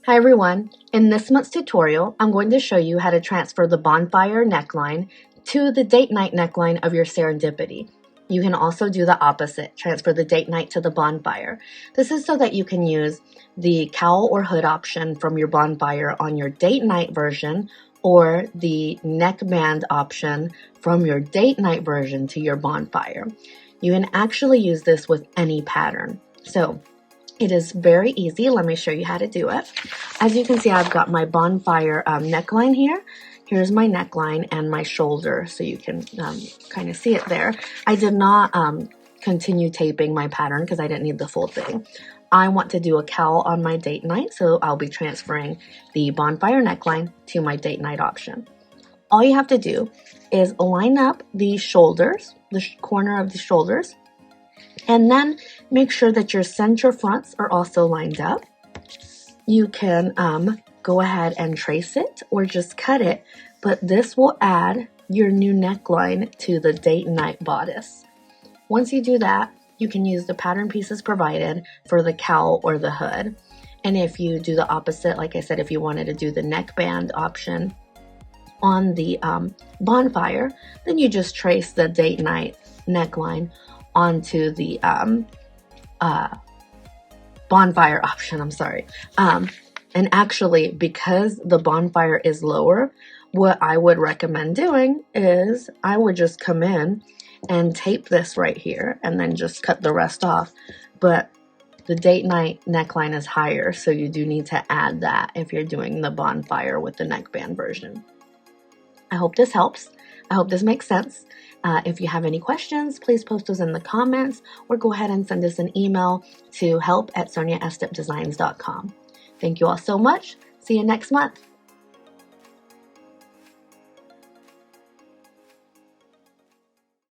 Hi everyone, in this month's tutorial, I'm going to show you how to transfer the bonfire neckline to the date night neckline of your Serendipity. You can also do the opposite, transfer the date night to the bonfire. This is so that you can use the cowl or hood option from your bonfire on your date night version or the neckband option from your date night version to your bonfire. You can actually use this with any pattern. So it is very easy. Let me show you how to do it. As you can see, I've got my bonfire neckline here. Here's my neckline and my shoulder, so you can kind of see it there. I did not continue taping my pattern because I didn't need the full thing. I want to do a cowl on my date night, so I'll be transferring the bonfire neckline to my date night option. All you have to do is line up the shoulders, the corner of the shoulders, and then make sure that your center fronts are also lined up. You can go ahead and trace it or just cut it, but this will add your new neckline to the date night bodice. Once you do that, you can use the pattern pieces provided for the cowl or the hood. And if you do the opposite, like I said, if you wanted to do the neckband option on the bonfire, then you just trace the date night neckline onto the bonfire option, and actually, because the bonfire is lower, what I would recommend doing is I would just come in and tape this right here and then just cut the rest off. But the date night neckline is higher, so you do need to add that if you're doing the bonfire with the neckband version. I hope this helps. I hope this makes sense. If you have any questions, please post those in the comments or go ahead and send us an email to help@soniaestepdesigns.com. Thank you all so much. See you next month.